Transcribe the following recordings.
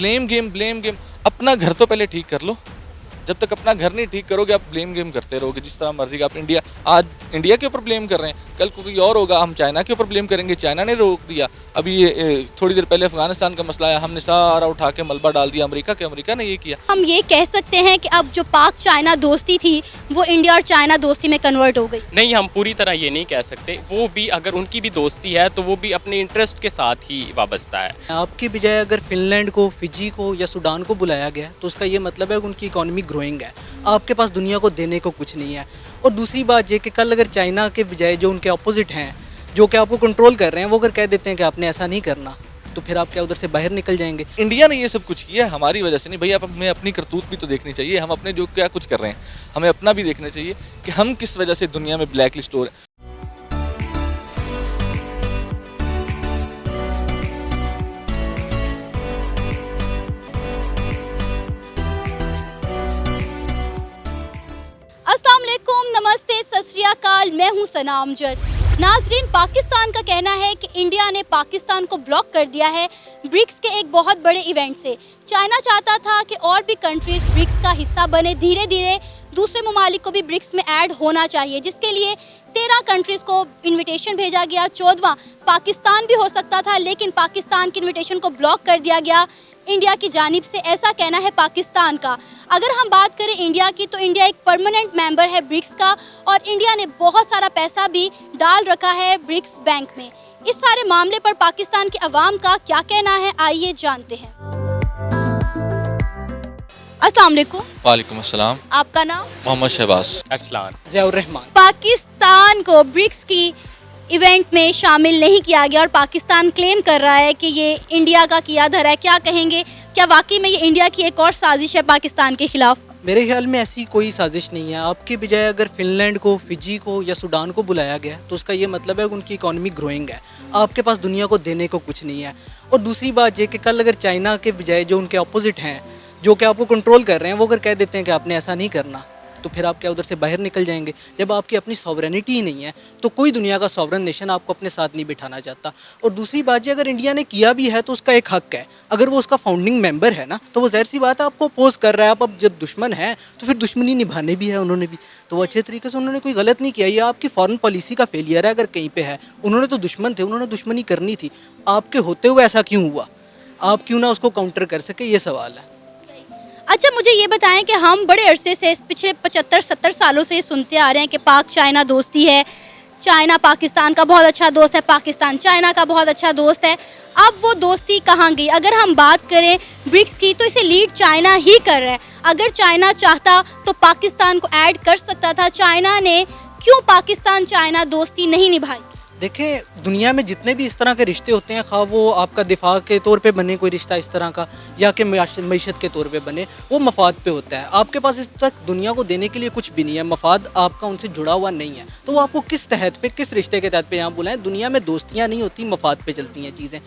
Blame game. अपना घर तो पहले ठीक कर लो। जब तक अपना घर नहीं ठीक करोगे आप ब्लेम गेम करते रहोगे जिस तरह मर्जी का। आप आज इंडिया के ऊपर ब्लेम कर रहे हैं, कल कोई और होगा हम चाइना के ऊपर ब्लेम करेंगे, चाइना ने रोक दिया। अभी ये थोड़ी देर पहले अफगानिस्तान का मसला आया, हमने सारा उठा के मलबा डाल दिया अमेरिका ने ये किया। हम ये कह सकते हैं कि अब जो पाक चाइना दोस्ती थी वो इंडिया और चाइना दोस्ती में कन्वर्ट हो गई। नहीं, हम पूरी तरह ये नहीं कह सकते। वो भी अगर उनकी भी दोस्ती है तो वो भी अपने इंटरेस्ट के साथ ही वाबस्ता है। आपकी बजाय अगर फिनलैंड को, फिजी को या सूडान को बुलाया गया तो उसका ये मतलब है कि उनकी इकोनॉमी ग्रोइंग है, आपके पास दुनिया को देने को कुछ नहीं है। और दूसरी बात ये कि कल अगर चाइना के बजाय जो उनके अपोजिट हैं, जो कि आपको कंट्रोल कर रहे हैं, वो अगर कह देते हैं कि आपने ऐसा नहीं करना, तो फिर आप क्या उधर से बाहर निकल जाएंगे। इंडिया ने ये सब कुछ किया हमारी वजह से नहीं भैया। हमें अपनी करतूत भी तो देखनी चाहिए। हम अपने जो क्या कुछ कर रहे हैं हमें अपना भी देखना चाहिए कि हम किस वजह से दुनिया में ब्लैक लिस्ट हो रहे हैं। अस्सलाम वालेकुम, नमस्ते, सत श्री अकाल। मैं हूं सना अमजद। नाजरीन, पाकिस्तान का कहना है कि इंडिया ने पाकिस्तान को ब्लॉक कर दिया है ब्रिक्स के एक बहुत बड़े इवेंट से। चाइना चाहता था कि और भी कंट्रीज ब्रिक्स का हिस्सा बने, धीरे धीरे दूसरे ममालिक को भी ब्रिक्स में ऐड होना चाहिए, जिसके लिए 13 कंट्रीज़ को इनविटेशन भेजा गया। 14वां पाकिस्तान भी हो सकता था, लेकिन पाकिस्तान की इनविटेशन को ब्लॉक कर दिया गया इंडिया की जानिब से, ऐसा कहना है पाकिस्तान का। अगर हम बात करें इंडिया की, तो इंडिया एक परमानेंट मेंबर है ब्रिक्स का और इंडिया ने बहुत सारा पैसा भी डाल रखा है ब्रिक्स बैंक में। इस सारे मामले पर पाकिस्तान की अवाम का क्या कहना है, आइए जानते हैं। अस्सलाम वालेकुम। वालेकुम अस्सलाम। आपका नाम? मोहम्मद शहबाज। अरसलान। ज़ियाउर रहमान। पाकिस्तान को ब्रिक्स की इवेंट में शामिल नहीं किया गया और पाकिस्तान क्लेम कर रहा है कि ये इंडिया का किया धरा है। क्या कहेंगे, क्या वाकई में ये इंडिया की एक और साजिश है पाकिस्तान के खिलाफ? मेरे ख्याल में ऐसी कोई साजिश नहीं है। आपकी बजाय अगर फिनलैंड को, फिजी को या सूडान को बुलाया गया तो उसका ये मतलब है कि उनकी इकोनॉमी ग्रोइंग है, आपके पास दुनिया को देने को कुछ नहीं है। और दूसरी बात ये कि कल अगर चाइना के बजाय जो उनके अपोजिट हैं, जो कि आपको कंट्रोल कर रहे हैं, वो अगर कह देते हैं कि आपने ऐसा नहीं करना, तो फिर आप क्या उधर से बाहर निकल जाएंगे। जब आपकी अपनी सॉवरेनिटी ही नहीं है तो कोई दुनिया का सॉवरन नेशन आपको अपने साथ नहीं बिठाना चाहता। और दूसरी बात ये, अगर इंडिया ने किया भी है तो उसका एक हक है। अगर वो उसका फाउंडिंग मेंबर है ना, तो वो ज़ाहिर सी बात है आपको अपोज कर रहा है। आप अब जब दुश्मन है तो फिर दुश्मनी निभाने भी है उन्होंने भी, तो वो अच्छे तरीके से उन्होंने कोई गलत नहीं किया। ये आपकी फॉरेन पॉलिसी का फेलियर है अगर कहीं पे है। उन्होंने तो दुश्मन थे, उन्होंने दुश्मनी करनी थी। आपके होते हुए ऐसा क्यों हुआ? आप क्यों ना उसको काउंटर कर सके, ये सवाल है। अच्छा, मुझे ये बताएं कि हम बड़े अरसे से, पिछले 75-70 सालों से ये सुनते आ रहे हैं कि पाक चाइना दोस्ती है, चाइना पाकिस्तान का बहुत अच्छा दोस्त है, पाकिस्तान चाइना का बहुत अच्छा दोस्त है। अब वो दोस्ती कहाँ गई? अगर हम बात करें ब्रिक्स की, तो इसे लीड चाइना ही कर रहा है। अगर चाइना चाहता तो पाकिस्तान को ऐड कर सकता था। चाइना ने क्यों पाकिस्तान चाइना दोस्ती नहीं निभाई? देखें, दुनिया में जितने भी इस तरह के रिश्ते होते हैं, खा वो आपका दिफा के तौर पे बने कोई रिश्ता इस तरह का, या कि मईशत के तौर पे बने, वो मफाद पे होता है। आपके पास इस तक दुनिया को देने के लिए कुछ भी नहीं है, मफाद आपका उनसे जुड़ा हुआ नहीं है, तो वो आपको किस तहत पे, किस रिश्ते के तहत पे यहाँ बुलाएं? दुनिया में दोस्तियाँ नहीं होती, मफाद पे चलती हैं चीज़ें,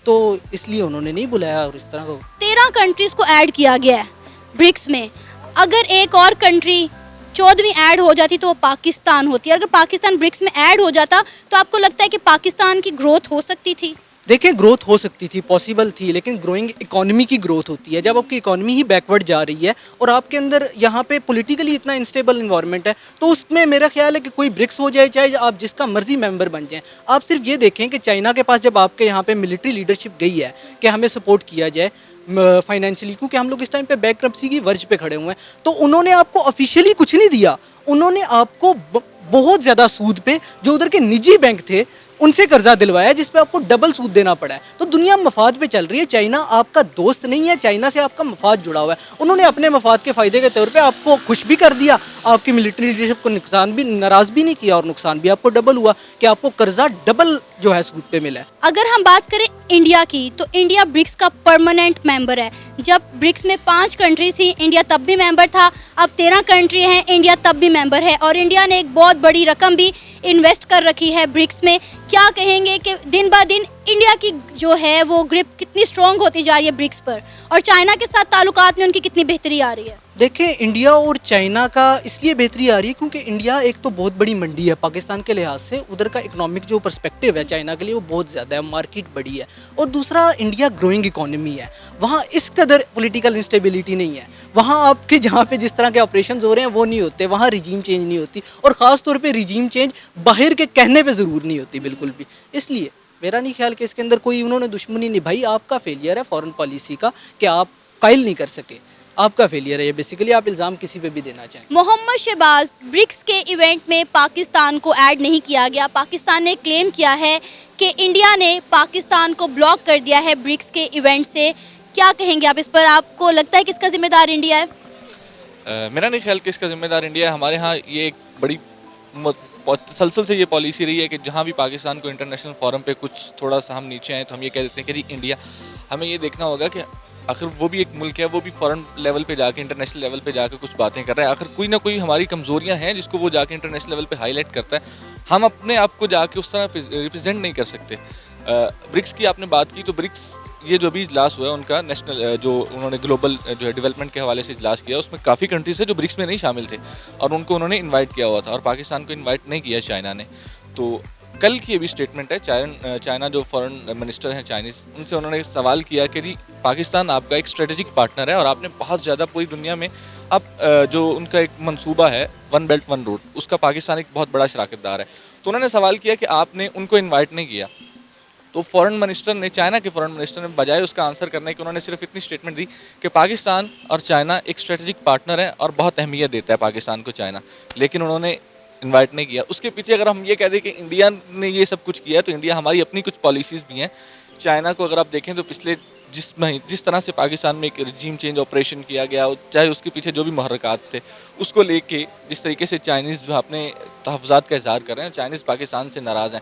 तो इसलिए उन्होंने नहीं बुलाया। और इस तरह को 13 कंट्रीज़ को ऐड किया गया है ब्रिक्स में। अगर एक और कंट्री 14वीं ऐड हो जाती तो वो पाकिस्तान होती है। अगर पाकिस्तान ब्रिक्स में ऐड हो जाता तो आपको लगता है कि पाकिस्तान की ग्रोथ हो सकती थी? देखिए, ग्रोथ हो सकती थी, पॉसिबल थी, लेकिन ग्रोइंग इकोनॉमी की ग्रोथ होती है। जब आपकी इकोनॉमी ही बैकवर्ड जा रही है और आपके अंदर यहाँ पे पॉलिटिकली इतना इंस्टेबल इन्वायरमेंट है, तो उसमें मेरा ख्याल है कि कोई ब्रिक्स हो जाए, चाहे आप जिसका मर्जी मेंबर बन जाएं। आप सिर्फ ये देखें कि चाइना के पास जब आपके यहाँ पे मिलिट्री लीडरशिप गई है कि हमें सपोर्ट किया जाए फाइनेंशियली, क्योंकि हम लोग इस टाइम पे बैंकरप्सी की वर्ज पे खड़े हुए हैं, तो उन्होंने आपको ऑफिशियली कुछ नहीं दिया। उन्होंने आपको बहुत ज़्यादा सूद पे, जो उधर के निजी बैंक थे, उनसे कर्जा दिलवाया, जिस पे आपको डबल सूद देना पड़ा है। तो दुनिया मफाद पे चल रही है। चाइना आपका दोस्त नहीं है, चाइना से आपका मफाद जुड़ा हुआ है। उन्होंने अपने मफाद के फ़ायदे के तौर पे आपको खुश भी कर दिया, आपकी मिलिट्री लीडरशिप को नुकसान भी, नाराज़ भी नहीं किया, और नुकसान भी आपको डबल हुआ कि आपको कर्जा डबल जो है सूद पे मिला है। अगर हम बात करें इंडिया की, तो इंडिया ब्रिक्स का परमानेंट मेंबर है। जब ब्रिक्स में 5 कंट्री थी, इंडिया तब भी मेंबर था। अब 13 कंट्री हैं, इंडिया तब भी मेंबर है, और इंडिया ने एक बहुत बड़ी रकम भी इन्वेस्ट कर रखी है ब्रिक्स में। क्या कहेंगे कि दिन ब दिन इंडिया की जो है वो ग्रिप कितनी स्ट्रॉन्ग होती जा रही है ब्रिक्स पर, और चाइना के साथ ताल्लुकात में उनकी कितनी बेहतरी आ रही है? देखें, इंडिया और चाइना का इसलिए बेहतरी आ रही है क्योंकि इंडिया एक तो बहुत बड़ी मंडी है पाकिस्तान के लिहाज से, उधर का इकोनॉमिक जो पर्सपेक्टिव है चाइना के लिए वो बहुत ज़्यादा है, मार्केट बड़ी है। और दूसरा, इंडिया ग्रोइंग इकोनॉमी है, वहाँ इस कदर पॉलिटिकल इंस्टेबिलिटी नहीं है। वहाँ आपके जहाँ पे जिस तरह के ऑपरेशन हो रहे हैं वो नहीं होते, वहाँ रिजीम चेंज नहीं होती, और ख़ास तौर पर रिजीम चेंज बाहर के कहने पर ज़रूर नहीं होती बिल्कुल भी। इसलिए मेरा नहीं ख्याल कि इसके अंदर कोई उन्होंने दुश्मनी निभाई। आपका फेलियर है फॉरेन पॉलिसी का कि आप कायल नहीं कर सके, आपका फेलियर है ये। बेसिकली आप इल्ज़ाम किसी पे भी देना चाहें। मोहम्मद शहबाज, ब्रिक्स के इवेंट में पाकिस्तान को ऐड नहीं किया गया। पाकिस्तान ने क्लेम किया है कि इंडिया ने पाकिस्तान को ब्लॉक कर दिया है ब्रिक्स के इवेंट से। क्या कहेंगे आप इस पर? आपको लगता है कि इसका जिम्मेदार इंडिया है? मेरा नहीं ख्याल कि इसका जिम्मेदार इंडिया है। हमारे यहाँ ये एक बड़ी तसलसल से ये पॉलिसी रही है कि जहाँ भी पाकिस्तान को इंटरनेशनल फोरम पे कुछ थोड़ा सा हम नीचे आए तो हम ये कह देते हैं कि जी इंडिया, हमें ये देखना होगा कि आखिर वो भी एक मुल्क है, वो भी फॉरेन लेवल पे जाके, इंटरनेशनल लेवल पे जाके कुछ बातें कर रहा है। आखिर कोई ना कोई हमारी कमज़ोरियाँ हैं जिसको वो जाके इंटरनेशनल लेवल पे हाईलाइट करता है। हम अपने आप को जाके उस तरह रिप्रेजेंट नहीं कर सकते। ब्रिक्स की आपने बात की, तो ब्रिक्स ये जो भी इजलास हुआ है उनका नेशनल, जो उन्होंने ग्लोबल जो है डेवलपमेंट के हवाले से इजलास किया, उसमें काफ़ी कंट्रीज है जो ब्रिक्स में नहीं शामिल थे और उनको उन्होंने इन्वाइट किया हुआ था, और पाकिस्तान को इन्वाइट नहीं किया चाइना ने। तो कल की ये भी स्टेटमेंट है, चाइना जो फॉरेन मिनिस्टर हैं चाइनीज़, उनसे उन्होंने सवाल किया कि जी पाकिस्तान आपका एक स्ट्रेटेजिक पार्टनर है और आपने बहुत ज़्यादा पूरी दुनिया में आप जो उनका एक मंसूबा है वन बेल्ट वन रोड, उसका पाकिस्तान एक बहुत बड़ा शराकतदार है। तो उन्होंने सवाल किया कि आपने उनको इन्वाइट नहीं किया। तो फॉरेन मिनिस्टर ने, चाइना के फॉरेन मिनिस्टर ने बजाय उसका आंसर करने के, उन्होंने सिर्फ इतनी स्टेटमेंट दी कि पाकिस्तान और चाइना एक स्ट्रेटेजिक पार्टनर है और बहुत अहमियत देता है पाकिस्तान को चाइना, लेकिन उन्होंने इन्वाइट नहीं किया। उसके पीछे अगर हम ये कह दें कि इंडिया ने ये सब कुछ किया, तो इंडिया, हमारी अपनी कुछ पॉलिसीज़ भी हैं। चाइना को अगर आप देखें तो पिछले जिस तरह से पाकिस्तान में एक रजीम चेंज ऑपरेशन किया गया, चाहे उसके पीछे जो भी मुहर्रकात थे, उसको लेके जिस तरीके से चाइनीज़ जो अपने तहफ़्फ़ुज़ात का इज़हार कर रहे हैं, चाइनीज़ पाकिस्तान से नाराज़ हैं।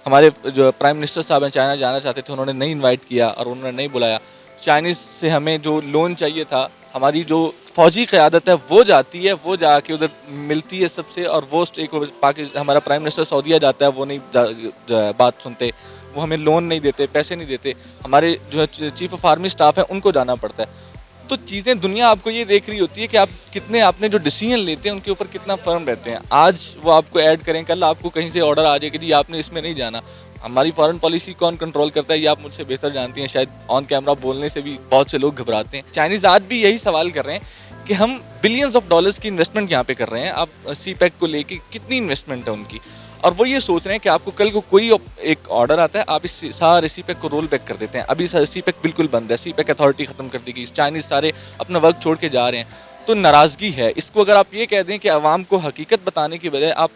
हमारे जो प्राइम मिनिस्टर साहब हैं चाइना जाना चाहते थे, उन्होंने नहीं इन्वाइट किया और उन्होंने नहीं बुलाया। चाइनीज़ से हमें जो लोन चाहिए था, हमारी जो फ़ौजी क़यादत है वो जाती है, वो जाके उधर मिलती है सबसे, और वो एक हमारा प्राइम मिनिस्टर सऊदीया जाता है, वो नहीं बात सुनते, वो हमें लोन नहीं देते, पैसे नहीं देते। हमारे जो चीफ़ ऑफ आर्मी स्टाफ है उनको जाना पड़ता है। तो चीज़ें, दुनिया आपको ये देख रही होती है कि आप कितने, आपने जो डिसीजन लेते हैं उनके ऊपर कितना फर्म रहते हैं। आज वो आपको ऐड करें, कल आपको कहीं से ऑर्डर आ जाए कि जी आपने इसमें नहीं जाना। हमारी फॉरेन पॉलिसी कौन कंट्रोल करता है ये आप मुझसे बेहतर जानती हैं, शायद ऑन कैमरा बोलने से भी बहुत से लोग घबराते हैं। चाइनीज़ आज भी यही सवाल कर रहे हैं कि हम बिलियंस ऑफ डॉलर्स की इन्वेस्टमेंट यहाँ पे कर रहे हैं, आप CPEC को लेके कितनी इन्वेस्टमेंट है उनकी, और वो ये सोच रहे हैं कि आपको कल को कोई एक ऑर्डर आता है, आप इस सारे CPEC को रोल बैक कर देते हैं। अभी CPEC बिल्कुल बंद है, CPEC अथॉरिटी ख़त्म कर दी गई, चाइनीज़ सारे अपना वर्क छोड़ के जा रहे हैं। तो नाराज़गी है। इसको अगर आप ये कह दें कि आवाम को हकीकत बताने की बजाय आप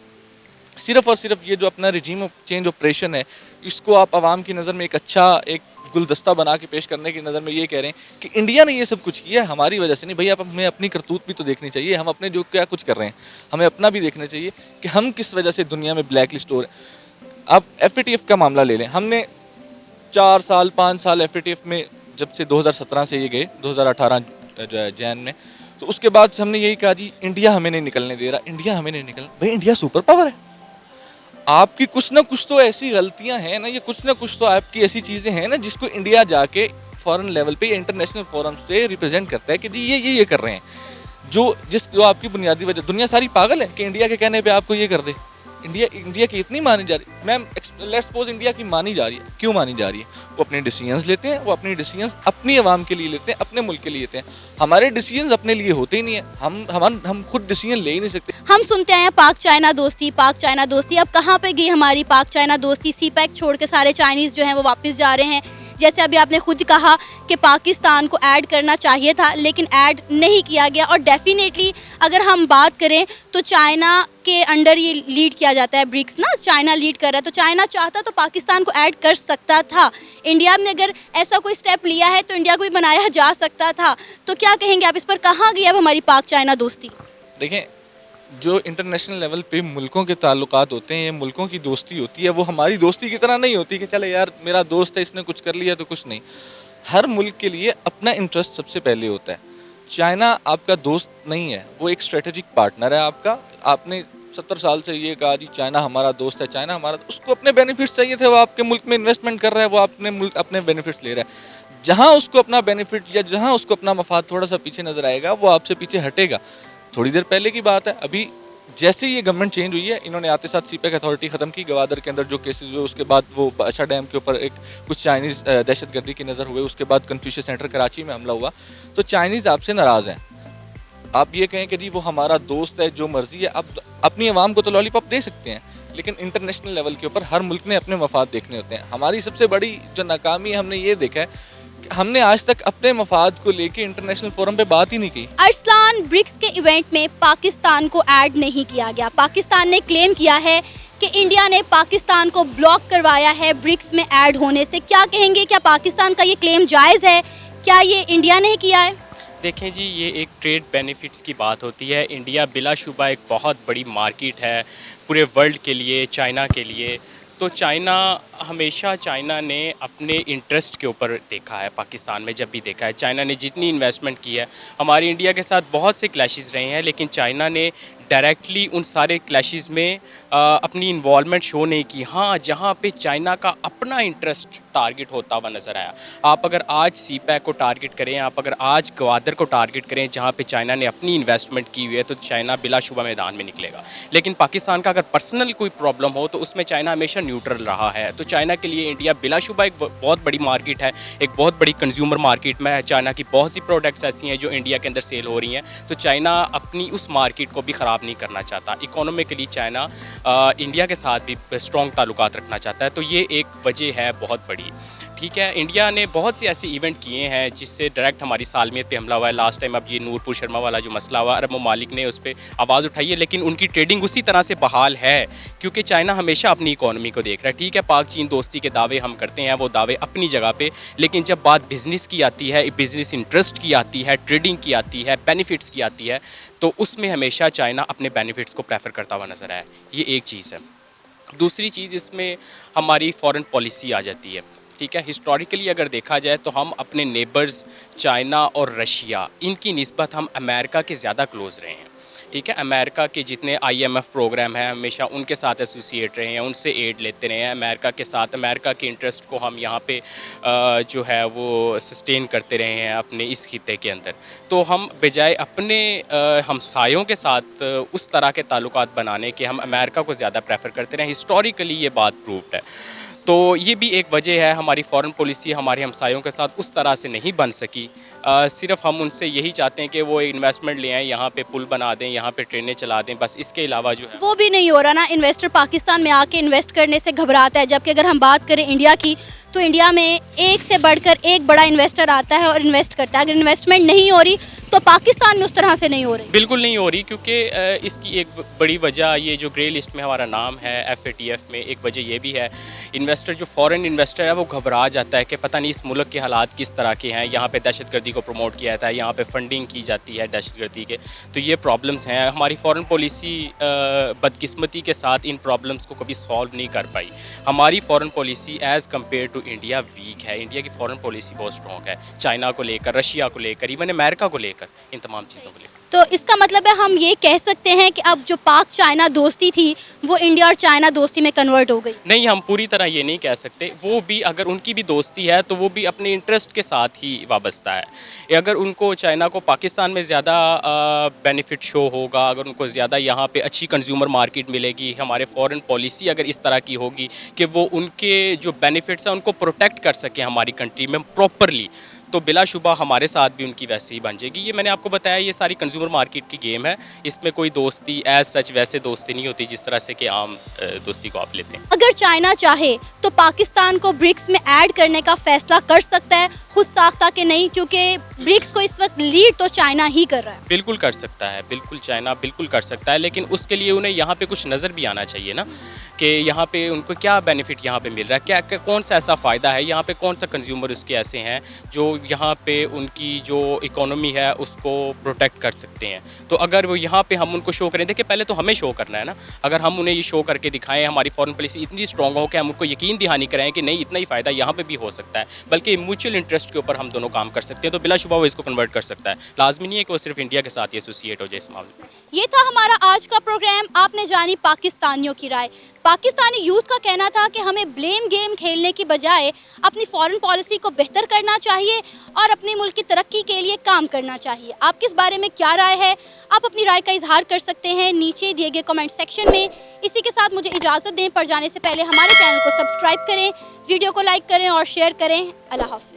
सिर्फ़ और सिर्फ ये जो अपना रिजीम चेंज ऑपरेशन है, इसको आप आवाम की नज़र में एक अच्छा एक गुलदस्ता बना के पेश करने की नज़र में ये कह रहे हैं कि इंडिया ने ये सब कुछ किया है हमारी वजह से नहीं। भाई, आप हमें अपनी करतूत भी तो देखनी चाहिए, हम अपने जो क्या कुछ कर रहे हैं हमें अपना भी देखना चाहिए कि हम किस वजह से दुनिया में ब्लैक लिस्ट हो रहे हैं। आप FATF का मामला ले लें, हमने 4 साल 5 साल FATF में, जब से 2017 से ये गए 2018 जो है जैन में, तो उसके बाद से हमने यही कहा जी इंडिया हमें नहीं निकलने दे रहा, इंडिया हमें नहीं निकलना। भाई, इंडिया सुपर पावर है, आपकी कुछ ना कुछ तो ऐसी गलतियां हैं ना, ये कुछ ना कुछ तो आपकी ऐसी चीज़ें हैं ना जिसको इंडिया जाके फॉरेन लेवल पे या इंटरनेशनल फोरम से रिप्रेजेंट करता है कि जी ये कर रहे हैं, जो आपकी बुनियादी वजह। दुनिया सारी पागल है कि इंडिया के कहने पे आपको ये कर दे। इंडिया की इतनी मानी जा रही, मैम लेट्स सपोज इंडिया की मानी जा रही है, क्यों मानी जा रही है? वो अपने डिसीजंस लेते हैं, वो अपने डिसीजंस अपनी आवाम के लिए लेते हैं, अपने मुल्क के लिए लेते हैं। हमारे डिसीजंस अपने लिए होते ही नहीं है, हम खुद डिसीजन ले ही नहीं सकते। हम सुनते हैं पाक चाइना दोस्ती, पाक चाइना दोस्ती। अब कहाँ पे गई हमारी पाक चाइना दोस्ती? CPEC छोड़ के सारे चाइनीज़ जो हैं वो वापस जा रहे हैं। जैसे अभी आपने खुद कहा कि पाकिस्तान को ऐड करना चाहिए था लेकिन ऐड नहीं किया गया, और डेफिनेटली अगर हम बात करें तो चाइना के अंडर ये लीड किया जाता है ब्रिक्स ना, चाइना लीड कर रहा है, तो चाइना चाहता तो पाकिस्तान को ऐड कर सकता था। इंडिया ने अगर ऐसा कोई स्टेप लिया है तो इंडिया को भी बनाया जा सकता था। तो क्या कहेंगे आप इस पर? कहाँ गई अब हमारी पाक चाइना दोस्ती? देखें, जो इंटरनेशनल लेवल पे मुल्कों के ताल्लुकात होते हैं, ये मुल्कों की दोस्ती होती है, वो हमारी दोस्ती की तरह नहीं होती कि चले यार मेरा दोस्त है इसने कुछ कर लिया तो कुछ नहीं। हर मुल्क के लिए अपना इंटरेस्ट सबसे पहले होता है। चाइना आपका दोस्त नहीं है, वो एक स्ट्रेटेजिक पार्टनर है आपका। आपने 70 साल से ये कहा जी चाइना हमारा दोस्त है, चाइना हमारा, उसको अपने बेनिफिट्स चाहिए थे, वो आपके मुल्क में इन्वेस्टमेंट कर रहा है, वो अपने मुल्क अपने बेनिफिट्स ले रहा है। जहाँ उसको अपना बेनिफिट या जहाँ उसको अपना मफाद थोड़ा सा पीछे नजर आएगा, वो आपसे पीछे हटेगा। थोड़ी देर पहले की बात है, अभी जैसे ये गवर्नमेंट चेंज हुई है, इन्होंने आते साथ सीपैक अथॉरिटी खत्म की। गवादर के अंदर जो केसेस हुए, उसके बाद वो बादशाह डैम के ऊपर एक कुछ चाइनीज़ दहशतगर्दी की नज़र हुए, उसके बाद कन्फ्यूशियस सेंटर कराची में हमला हुआ। तो चाइनीज़ आपसे नाराज़ हैं। आप ये कहें कि जी वो हमारा दोस्त है, जो मर्जी है, अब अपनी आवाम को तो लॉलीपॉप दे सकते हैं, लेकिन इंटरनेशनल लेवल के ऊपर हर मुल्क ने अपने मफाद देखने होते हैं। हमारी सबसे बड़ी जो नाकामी हमने ये देखा है कि हमने आज तक अपने मफाद को लेके इंटरनेशनल फोरम पे बात ही नहीं की। अरसलान, ब्रिक्स के इवेंट में पाकिस्तान को ऐड नहीं किया गया। पाकिस्तान ने क्लेम किया है कि इंडिया ने पाकिस्तान को ब्लॉक करवाया है ब्रिक्स में ऐड होने से। क्या कहेंगे, क्या पाकिस्तान का ये क्लेम जायज़ है? क्या ये इंडिया ने किया है? देखें जी, ये एक ट्रेड बेनिफिट्स की बात होती है। इंडिया बिलाशुबा एक बहुत बड़ी मार्केट है पूरे वर्ल्ड के लिए, चाइना के लिए। तो चाइना ने अपने इंटरेस्ट के ऊपर देखा है। पाकिस्तान में जब भी देखा है, चाइना ने जितनी इन्वेस्टमेंट की है, हमारी इंडिया के साथ बहुत से क्लैशेस रहे हैं, लेकिन चाइना ने डायरेक्टली उन सारे क्लैशेस में अपनी इन्वॉल्वमेंट शो नहीं की। हाँ, जहाँ पे चाइना का अपना इंटरेस्ट टारगेट होता हुआ नज़र आया। आप अगर आज सीपैक को टारगेट करें, आप अगर आज ग्वादर को टारगेट करें, जहाँ पे चाइना ने अपनी इन्वेस्टमेंट की हुई है, तो चाइना बिलाशुबा मैदान में निकलेगा। लेकिन पाकिस्तान का अगर पर्सनल कोई प्रॉब्लम हो, तो उसमें चाइना हमेशा न्यूट्रल रहा है। तो चाइना के लिए इंडिया बिलाशुबा एक बहुत बड़ी मार्केट है, एक बहुत बड़ी कंज्यूमर मार्केट में है। चाइना की बहुत सी प्रोडक्ट्स ऐसी हैं जो इंडिया के अंदर सेल हो रही हैं। तो चाइना अपनी उस मार्केट को भी ख़राब नहीं करना चाहता। इकोनॉमिकली चाइना इंडिया के साथ भी स्ट्रॉन्ग ताल्लुकात रखना चाहता है। तो ये एक वजह है बहुत बड़ी। ठीक है, इंडिया ने बहुत से ऐसे इवेंट किए हैं जिससे डायरेक्ट हमारी सालमियत पे हमला हुआ है। लास्ट टाइम अब ये नूरपुर शर्मा वाला जो मसला हुआ, अरब ममालिक ने उस पर आवाज़ उठाई है, लेकिन उनकी ट्रेडिंग उसी तरह से बहाल है, क्योंकि चाइना हमेशा अपनी इकोनॉमी को देख रहा है। ठीक है, पाक चीन दोस्ती के दावे हम करते हैं, वो दावे अपनी जगह पे, लेकिन जब बात बिज़नेस की आती है, बिज़नेस इंटरेस्ट की आती है, ट्रेडिंग की आती है, बेनिफिट्स की आती है, तो उसमें हमेशा चाइना अपने बेनिफिट्स को प्रेफर करता हुआ नज़र आया। ये एक चीज़ है। दूसरी चीज़, इसमें हमारी फॉरेन पॉलिसी आ जाती है। ठीक है, हिस्टोरिकली अगर देखा जाए तो हम अपने नेबर्स चाइना और रशिया, इनकी निस्बत हम अमेरिका के ज़्यादा क्लोज़ रहे हैं। ठीक है, अमेरिका के जितने IMF प्रोग्राम हैं, हमेशा उनके साथ एसोसिएट रहे हैं, उनसे एड लेते रहे हैं। अमेरिका के साथ, अमेरिका के इंटरेस्ट को हम यहाँ पे जो है वो सस्टेन करते रहे हैं अपने इस खिते के अंदर। तो हम बजाय अपने हमसायों के साथ उस तरह के ताल्लुकात बनाने के, हम अमेरिका को ज़्यादा प्रेफर करते रहे। हिस्टोरिकली ये बात प्रूव्ड है। तो ये भी एक वजह है, हमारी फॉरेन पॉलिसी हमारे हमसायों के साथ उस तरह से नहीं बन सकी। सिर्फ हम उनसे यही चाहते हैं कि वो इन्वेस्टमेंट ले आएँ, यहाँ पे पुल बना दें, यहाँ पे ट्रेनें चला दें, बस इसके अलावा जो है वो भी नहीं हो रहा ना। इन्वेस्टर पाकिस्तान में आके इन्वेस्ट करने से घबराता है, जबकि अगर हम बात करें इंडिया की, तो इंडिया में एक से बढ़कर एक बड़ा इन्वेस्टर आता है और इन्वेस्ट करता है। अगर इन्वेस्टमेंट नहीं हो रही तो पाकिस्तान में उस तरह से नहीं हो रही। बिल्कुल नहीं हो रही, क्योंकि इसकी एक बड़ी वजह, ये जो ग्रे लिस्ट में हमारा नाम है FATF में, एक वजह ये भी है, इन्वेस्टर जो फॉरेन इन्वेस्टर है वो घबरा जाता है कि पता नहीं इस मुल्क के हालात किस तरह के हैं, यहाँ पे दहशतगर्दी को प्रमोट किया जाता है, यहाँ पे फंडिंग की जाती है दहशतगर्दी के। तो ये प्रॉब्लम्स हैं। हमारी फॉरेन पॉलिसी बदकिस्मती के साथ इन प्रॉब्लम्स को कभी सॉल्व नहीं कर पाई। हमारी foreign policy as compared to India weak है। इंडिया की फॉरेन पॉलिसी बहुत स्ट्रॉन्ग है, चाइना को लेकर, रशिया को लेकर, इवन अमेरिका को लेकर, इन तमाम चीज़ों को लेकर। तो इसका मतलब है हम ये कह सकते हैं कि अब जो पाक चाइना दोस्ती थी वो इंडिया और चाइना दोस्ती में कन्वर्ट हो गई। नहीं, हम पूरी तरह ये नहीं कह सकते। वो भी, अगर उनकी भी दोस्ती है तो वो भी अपने इंटरेस्ट के साथ ही वाबस्ता है। अगर उनको, चाइना को पाकिस्तान में ज़्यादा बेनिफिट शो होगा, अगर उनको ज़्यादा यहाँ पे अच्छी कंज्यूमर मार्केट मिलेगी, हमारे फॉरेन पॉलिसी अगर इस तरह की होगी कि वो उनके जो बेनिफिट्स हैं उनको प्रोटेक्ट कर सकें हमारी कंट्री में प्रॉपरली, तो बिलाशुबा हमारे साथ भी उनकी वैसे ही बन जाएगी। ये मैंने आपको बताया, ये सारी कंज्यूमर मार्केट की गेम है। इसमें कोई दोस्ती एज सच वैसे दोस्ती नहीं होती जिस तरह से कि आम दोस्ती को आप लेते हैं। अगर चाइना चाहे तो पाकिस्तान को ब्रिक्स में ऐड करने का फैसला कर सकता है खुद साख्ता के नहीं, क्योंकि ब्रिक्स को इस वक्त लीड तो चाइना ही कर रहा है। बिल्कुल कर सकता है, बिल्कुल चाइना बिल्कुल कर सकता है, लेकिन उसके लिए उन्हें यहाँ पे कुछ नज़र भी आना चाहिए ना, कि यहाँ पे उनको क्या बेनिफिट यहाँ पे मिल रहा है, क्या कौन सा ऐसा फ़ायदा है, यहाँ पे कौन सा कंज्यूमर उसके ऐसे हैं जो यहाँ पे उनकी जो इकोनॉमी है उसको प्रोटेक्ट कर सकते हैं। तो अगर वो यहाँ पे हम उनको शो करें, देखिए पहले तो हमें शो करना है ना। अगर हम उन्हें ये शो करके दिखाएं, हमारी फॉरेन पॉलिसी इतनी स्ट्रॉन्ग हो कि हम उनको यकीन दहानी कराएं कि नहीं, इतना ही फ़ायदा यहाँ पे भी हो सकता है, बल्कि म्यूचुअल इंटरेस्ट के ऊपर हम दोनों काम कर सकते हैं, तो बिलाशुबा बिलाशुबा वो इसको कन्वर्ट कर सकता है। लाजमी नहीं है कि वो सिर्फ इंडिया के साथ ही एसोसिएट हो जाए इस मामले में। ये था हमारा आज का प्रोग्राम। आपने जानी पाकिस्तानियों की राय। पाकिस्तानी यूथ का कहना था कि हमें ब्लेम गेम खेलने की बजाय अपनी फॉरेन पॉलिसी को बेहतर करना चाहिए और अपने मुल्क की तरक्की के लिए काम करना चाहिए। आपकी इस बारे में क्या राय है? आप अपनी राय का इजहार कर सकते हैं नीचे दिए गए कमेंट सेक्शन में। इसी के साथ मुझे इजाज़त दें, पर जाने से पहले हमारे चैनल को सब्सक्राइब करें, वीडियो को लाइक करें और शेयर करें। अल्लाह हाफ़िज़।